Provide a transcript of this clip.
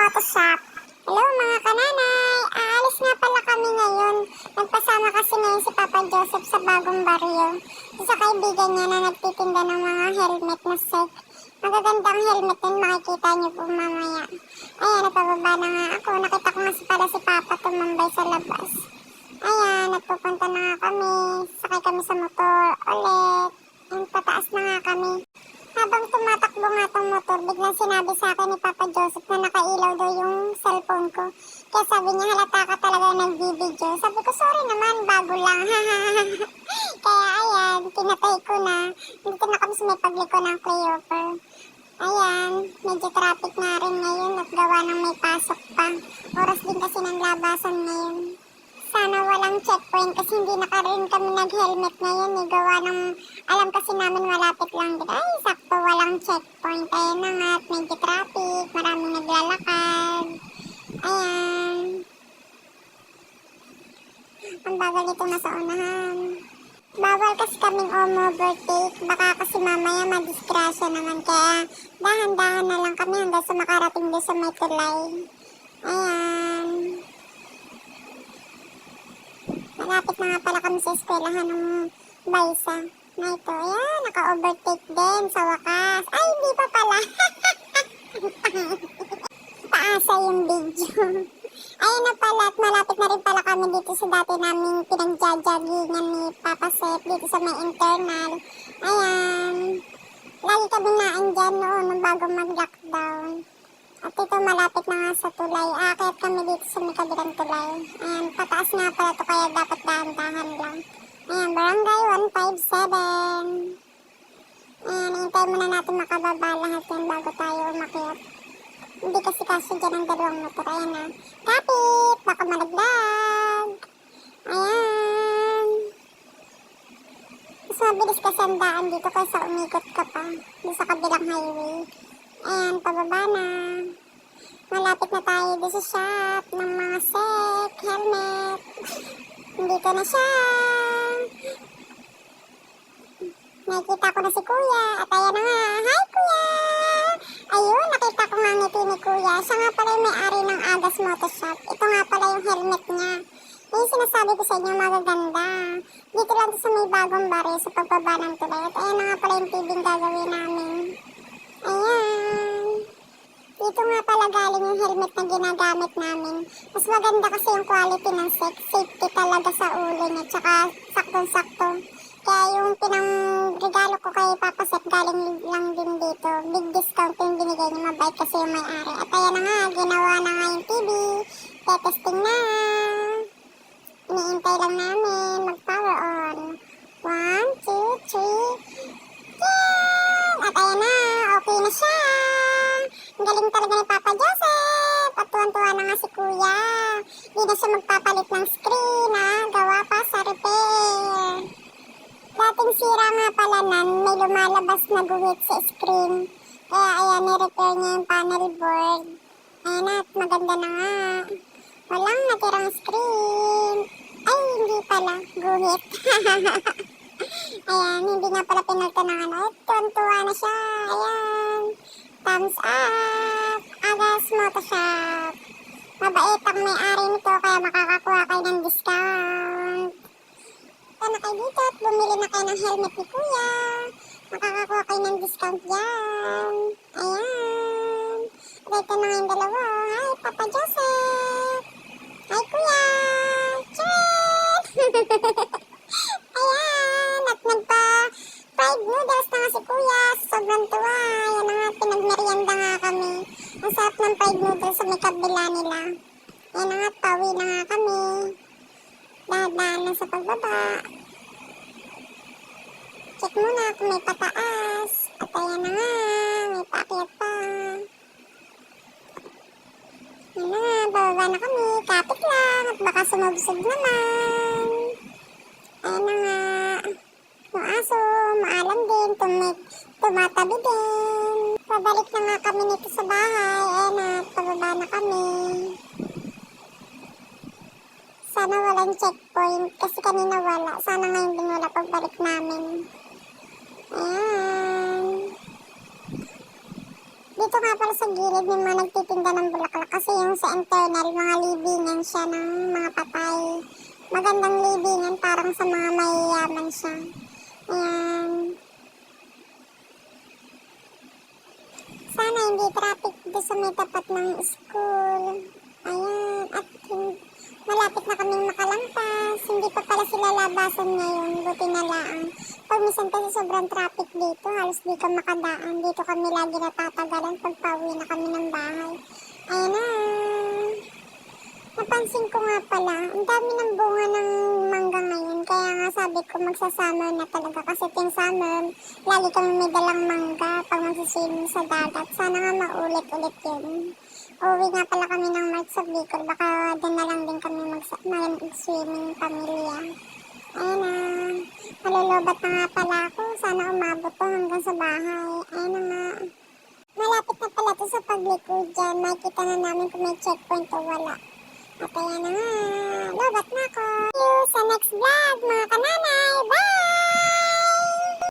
Motoshop. Hello mga kananay, aalis nga pala kami ngayon. Nagpasama kasi ngayon si Papa Joseph sa bagong baryo. Sa kaibigan niya na nagtitinda ng mga helmet na set. Magagandang helmet din, makikita niyo po mamaya. Ayan, napababa na nga ako. Nakita ko nga pala si Papa tumambay sa labas. Ayan, nagpupunta na nga kami. Sakay kami sa motor ulit. Ayan, pataas na nga kami. Habang tumatakbo nga tong motor, biglang sinabi sa akin ni Papa Joseph na nakailaw daw yung cellphone ko. Kaya sabi niya, halata ka talaga nag-video. Sabi ko, sorry naman, bago lang. Kaya ayan, pinatay ko na. Dito na kami sa may pagliko ng Cleoper. Ayan, medyo traffic na rin ngayon at gawa ng may pasok pa. Oras din kasi ng labasan ngayon. Sana walang checkpoint kasi hindi na rin kami nag-helmet ngayon eh. Gawa ng, alam kasi namin malapit lang dito. Ay, sakto walang checkpoint. Ayun na nga, medyo traffic, maraming naglalakad. Ayan. Ang bagal nito nasa unahan. Bawal kasi kaming overtake. Baka kasi mamaya madisgrasya naman. Kaya dahan-dahan na lang kami hanggang sa makarating doon sa may tulay. Ayan. Malapit na nga pala kami sa eskwelahan ng Baysa na ito. Ayan, naka-overtake din sa wakas. Ay, hindi pa pala. Paasa yung video. Ayun na pala at malapit na rin pala kami dito sa dati naming pinagjajagingan ni Papa Seth dito sa may internal. Ayan. Lagi kami naan dyan noon nung bago mag-lockdown. At ito malapit na nga sa tulay. Aakyat kami dito sa may kabilang tulay. Ayan, pataas nga pala ito kaya dapat dahan-dahan lang. Ayan, Barangay 157. Ayan, hintay muna natin makababa lahat yan bago tayo umakyat. Hindi kasi kaso dyan ang dalawang motor. Ayan na. Kapit! Baka malaglag. Ayan. Mas mabilis kasi ang daan dito kaysa umikot ka pa. Dito sa kabilang highway. Ayan, pababa na. Malapit na tayo dito sa shop ng mga set, helmet. Dito na siya. Nakikita ko na si Kuya. At ayan na nga. Hi, Kuya! Ayun, nakita ko nga ngiti ni Kuya. Siya nga pala yung may-ari ng Agas Motoshop. Ito nga pala yung helmet niya. Yung sinasabi ko sa inyo, magaganda. Dito lang sa may bagong baryo sa pagbaba ng tulay. At ayan na nga pala yung tibing gagawin namin. Ayan. Dito nga pala galing yung helmet na ginagamit namin. Mas maganda kasi yung quality ng safety talaga sa ulo niya. Tsaka saktong-sakto. Kaya yung pinang-regalo ko kay Papa Seth galing lang din dito. Big discount yung binigay niya. Mabait kasi yung may-ari. At ayan na nga, ginawa na nga yung TV. Testing na. Iniintay lang namin. Mag-power on. 1, 2, 3. Yan! At ayan na, okay na siya. Ang galing talaga ni Papa Joseph. At tuwan-tuwa na nga si Kuya. Hindi na siya magpapalit ng screen, ha? Gawa pa sa repair. Dating sira nga pala nan, may lumalabas na guhit sa screen. Kaya ayan, ni-repair niya yung panel board. Ayan na, at maganda na nga. Walang natirang screen. Ay, hindi pala, guhit. Ayan, hindi nga pala pinalta ng ano. Tuwan-tuwa na siya. Ayan. Thumbs up. Agas Motoshop. Mabait ang may-ari nito kaya makakakuha kayo ng discount. Kaya na kayo dito at bumili na kayo ng helmet ni Kuya. Makakakuha kayo ng discount dyan. Ayan. Dito na nga yung dalawa. Hi, Papa Joseph. Hi, Kuya. Cheers! Ayan, at nagpa-fried noodles na nga si Kuya. Sobrang tuwa. Ayan na nga, pinagmerienda nga kami. Ang sarap ng fried noodles sa may kabila nila. Ayan na nga, pauwi na nga kami. Dahan-dahan lang sa pagbaba. Check muna kung may pataas. At ayan na nga, may paakyat pa. Ayan na nga, bababa na kami. Kapit lang at baka sumubsog naman. Ayan na nga. Yung aso, maalam din. Tumatabi din. Pabalik na nga kami nito sa bahay. Ayan na, pababa na kami. Sana walang checkpoint. Kasi kanina wala. Sana ngayon din wala pagbalik namin. Ayan. Dito nga pala sa gilid may mga nagtitinda ng bulaklak kasi yung sa internal, mga libingan siya ng mga patay. Magandang libingan, parang sa mga mayayaman siya. Ayan. Sana hindi traffic dito sa may tapat ng school. Ayan. At malapit na kaming makalampas. Hindi pa pala sila labasan ngayon. Buti na lang. Pag minsan kasi sobrang traffic dito, halos di ka makadaan. Dito kami lagi natatagalan pag pauwi na kami ng bahay. Ayan na. Napansin ko nga pala, ang dami ng bunga ng mangga ngayon. Kaya nga sabi ko magsasummer na talaga. Kasi ting summer, lagi kami may dalang mangga pag magsiswimming sa dagat. Sana nga maulit-ulit yun. Uwi nga pala kami ng March sa Bicol. Baka doon na lang din kami mag-swimming pamilya. Ayun na. Malulubat na nga pala ako. Sana umabot to hanggang sa bahay. Ayun na nga. Malapit na pala to sa pagliko dyan. Makikita na namin kung may checkpoint o wala. At ayan na nga. Lobat na ako. See you sa next vlog mga